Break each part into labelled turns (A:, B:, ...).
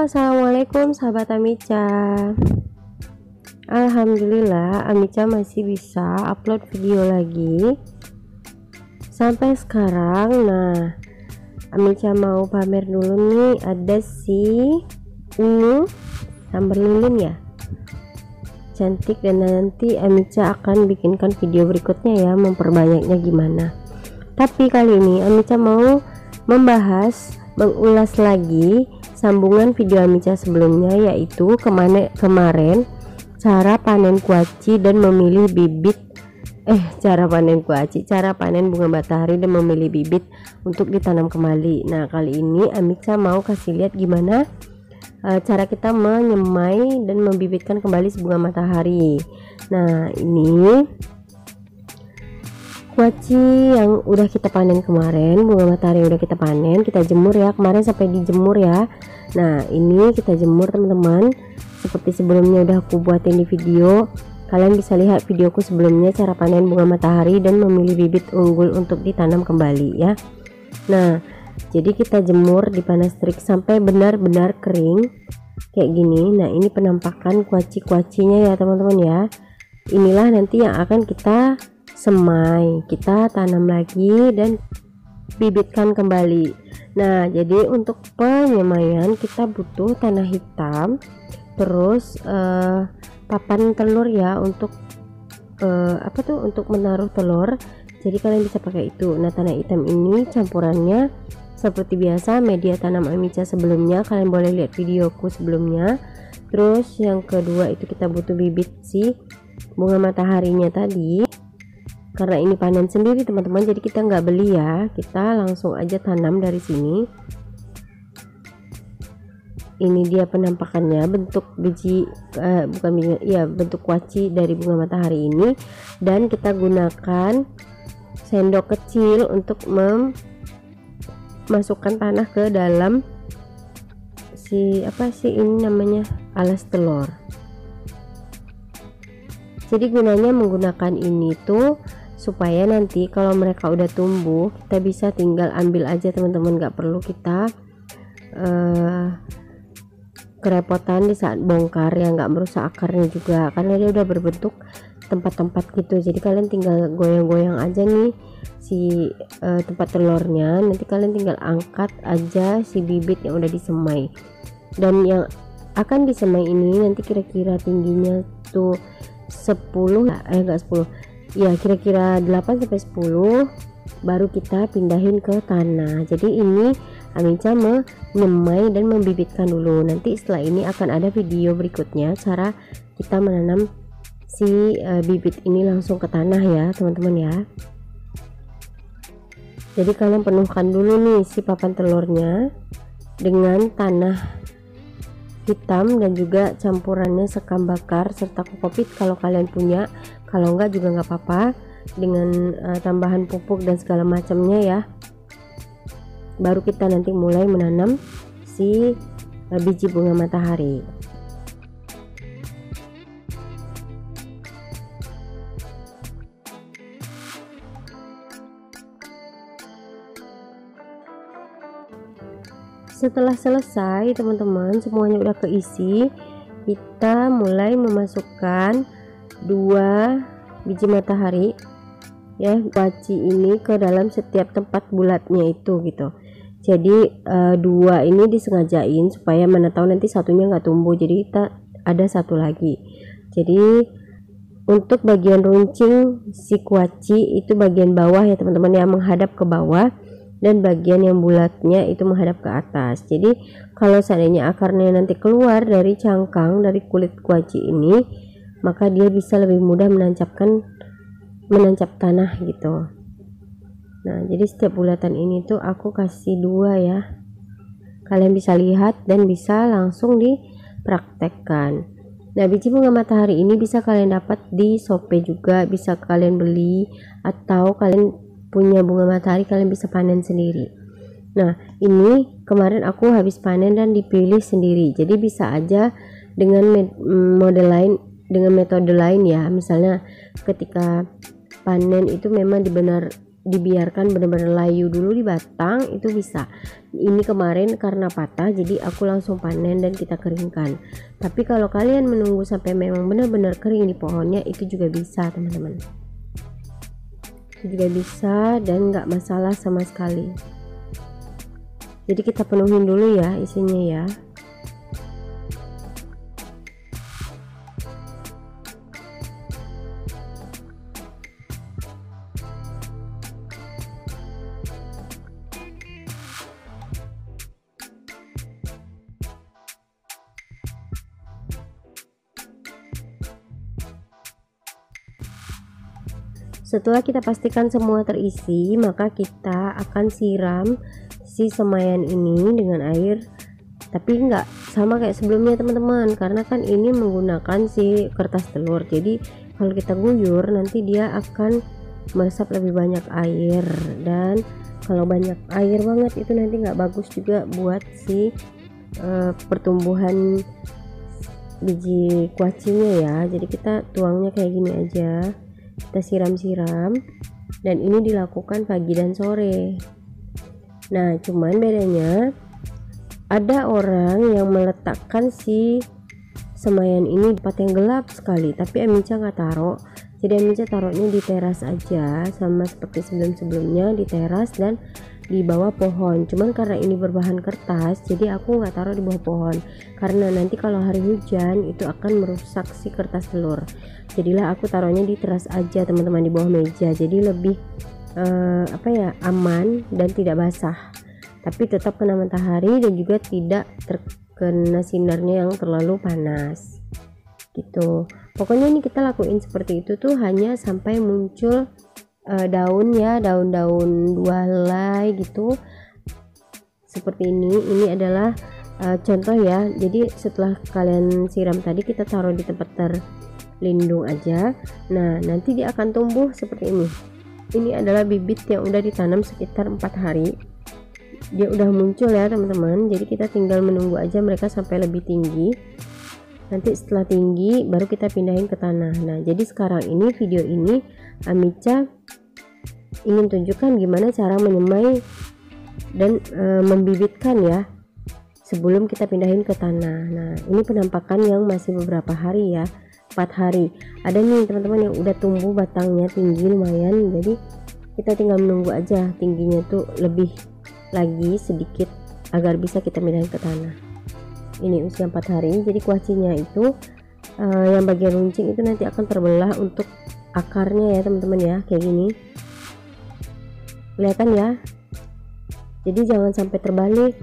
A: Assalamualaikum sahabat Amica. Alhamdulillah Amica masih bisa upload video lagi sampai sekarang. Nah, Amica mau pamer dulu nih, ada si ungu sambar lilin ya, cantik. Dan nanti Amica akan bikinkan video berikutnya ya, memperbanyaknya gimana. Tapi kali ini Amica mau mengulas lagi sambungan video Amica sebelumnya, yaitu kemarin cara panen kuaci dan memilih bibit cara panen bunga matahari dan memilih bibit untuk ditanam kembali. Nah, kali ini Amica mau kasih lihat gimana cara kita menyemai dan membibitkan kembali bunga matahari. Nah, ini kuaci yang udah kita panen kemarin, bunga matahari yang udah kita panen, kita jemur ya, kemarin sampai dijemur ya. Nah, ini kita jemur teman-teman, seperti sebelumnya udah aku buatin di video. Kalian bisa lihat videoku sebelumnya, cara panen bunga matahari dan memilih bibit unggul untuk ditanam kembali ya. Nah, jadi kita jemur di panas terik sampai benar-benar kering kayak gini. Nah, ini penampakan kuaci-kuacinya ya teman-teman ya. Inilah nanti yang akan kita semai, kita tanam lagi dan bibitkan kembali. Nah, jadi untuk penyemaian kita butuh tanah hitam, terus papan telur ya, untuk untuk menaruh telur. Jadi kalian bisa pakai itu. Nah, tanah hitam ini campurannya seperti biasa media tanam Amica sebelumnya, kalian boleh lihat videoku sebelumnya. Terus yang kedua itu kita butuh bibit si bunga mataharinya tadi. Karena ini panen sendiri teman-teman, jadi kita nggak beli ya, kita langsung aja tanam dari sini. Ini dia penampakannya, bentuk biji bentuk kuaci dari bunga matahari ini. Dan kita gunakan sendok kecil untuk memasukkan tanah ke dalam ini namanya alas telur. Jadi gunanya menggunakan ini tuh supaya nanti kalau mereka udah tumbuh, kita bisa tinggal ambil aja teman-teman, nggak perlu kita kerepotan di saat bongkar ya, nggak merusak akarnya juga karena dia udah berbentuk tempat-tempat gitu. Jadi kalian tinggal goyang-goyang aja nih si tempat telurnya, nanti kalian tinggal angkat aja si bibit yang udah disemai. Dan yang akan disemai ini nanti kira-kira tingginya tuh 10 ya, kira-kira 8 sampai 10 baru kita pindahin ke tanah. Jadi ini Amica menyemai dan membibitkan dulu. Nanti setelah ini akan ada video berikutnya cara kita menanam si bibit ini langsung ke tanah ya teman-teman ya. Jadi kalian penuhkan dulu nih si papan telurnya dengan tanah hitam dan juga campurannya sekam bakar serta kokopit kalau kalian punya. Kalau enggak juga nggak apa-apa, dengan tambahan pupuk dan segala macamnya ya. Baru kita nanti mulai menanam si biji bunga matahari. Setelah selesai teman-teman, semuanya udah keisi, kita mulai memasukkan 2 biji matahari ya, kuaci ini ke dalam setiap tempat bulatnya itu gitu. Jadi 2 ini disengajain supaya mana tahu nanti satunya nggak tumbuh, jadi kita ada satu lagi. Jadi untuk bagian runcing si kuaci itu bagian bawah ya teman-teman yang menghadap ke bawah, dan bagian yang bulatnya itu menghadap ke atas. Jadi kalau seandainya akarnya nanti keluar dari cangkang dari kulit kuaci ini, maka dia bisa lebih mudah menancap tanah gitu. Nah, jadi setiap bulatan ini tuh aku kasih 2 ya, kalian bisa lihat dan bisa langsung dipraktekkan. Nah, biji bunga matahari ini bisa kalian dapat di Shopee juga, bisa kalian beli, atau kalian punya bunga matahari kalian bisa panen sendiri. Nah, ini kemarin aku habis panen dan dipilih sendiri, jadi bisa aja dengan metode lain ya. Misalnya ketika panen itu memang dibiarkan benar-benar layu dulu di batang itu bisa. Ini kemarin karena patah jadi aku langsung panen dan kita keringkan. Tapi kalau kalian menunggu sampai memang benar-benar kering di pohonnya itu juga bisa teman-teman, itu juga bisa dan nggak masalah sama sekali. Jadi kita penuhin dulu ya isinya ya. Setelah kita pastikan semua terisi, maka kita akan siram si semaian ini dengan air, tapi nggak sama kayak sebelumnya teman-teman, karena kan ini menggunakan si kertas telur. Jadi kalau kita guyur nanti dia akan meresap lebih banyak air, dan kalau banyak air banget itu nanti nggak bagus juga buat si pertumbuhan biji kuacinya ya. Jadi kita tuangnya kayak gini aja, kita siram-siram, dan ini dilakukan pagi dan sore. Nah cuman bedanya ada orang yang meletakkan si semaian ini di tempat yang gelap sekali, tapi Amica nggak taruh. Jadi Amica taruhnya di teras aja, sama seperti sebelum-sebelumnya di teras dan di bawah pohon. Cuman karena ini berbahan kertas jadi aku nggak taruh di bawah pohon, karena nanti kalau hari hujan itu akan merusak si kertas telur. Jadilah aku taruhnya di teras aja teman-teman, di bawah meja, jadi lebih aman dan tidak basah, tapi tetap kena matahari dan juga tidak terkena sinarnya yang terlalu panas gitu. Pokoknya ini kita lakuin seperti itu tuh hanya sampai muncul daun ya, daun-daun 2 helai gitu seperti ini. Ini adalah contoh ya. Jadi setelah kalian siram tadi kita taruh di tempat terlindung aja. Nah nanti dia akan tumbuh seperti ini. Ini adalah bibit yang udah ditanam sekitar 4 hari, dia udah muncul ya teman-teman. Jadi kita tinggal menunggu aja mereka sampai lebih tinggi. Nanti setelah tinggi baru kita pindahin ke tanah. Nah jadi sekarang ini video ini Amica ingin tunjukkan gimana cara menyemai dan membibitkan ya sebelum kita pindahin ke tanah. Nah ini penampakan yang masih beberapa hari ya, 4 hari. Ada nih teman-teman yang udah tumbuh batangnya tinggi lumayan, jadi kita tinggal menunggu aja tingginya tuh lebih lagi sedikit agar bisa kita pindahin ke tanah. Ini usia 4 hari, jadi kuacinya itu yang bagian runcing itu nanti akan terbelah untuk akarnya ya teman-teman ya, kayak gini kelihatan ya. Jadi jangan sampai terbalik,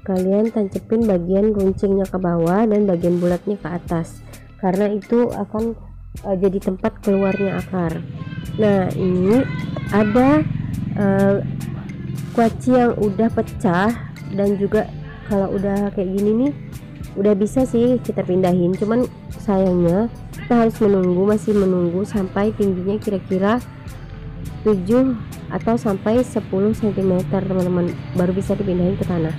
A: kalian tancepin bagian runcingnya ke bawah dan bagian bulatnya ke atas, karena itu akan jadi tempat keluarnya akar. Nah ini ada kuaci yang udah pecah, dan juga kalau udah kayak gini nih udah bisa sih kita pindahin. Cuman sayangnya kita harus masih menunggu sampai tingginya kira-kira 7 atau sampai 10 cm teman-teman, baru bisa dipindahin ke tanah.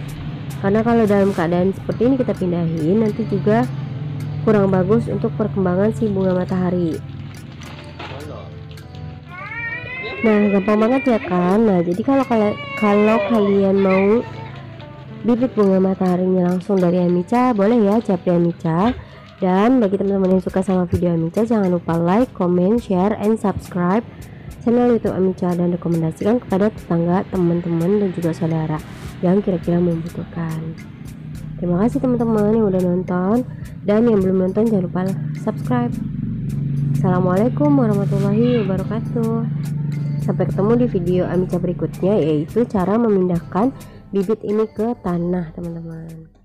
A: Karena kalau dalam keadaan seperti ini kita pindahin nanti juga kurang bagus untuk perkembangan si bunga matahari. Nah gampang banget ya kan. Nah jadi kalau kalian mau bibit bunga mataharinya langsung dari Amica, boleh ya Japri Amica. Dan bagi teman-teman yang suka sama video Amica, jangan lupa like, comment, share, and subscribe channel YouTube Amica, dan rekomendasikan kepada tetangga, teman-teman, dan juga saudara yang kira-kira membutuhkan. Terima kasih teman-teman yang udah nonton, dan yang belum nonton jangan lupa subscribe. Assalamualaikum warahmatullahi wabarakatuh. Sampai ketemu di video Amica berikutnya, yaitu cara memindahkan bibit ini ke tanah teman-teman.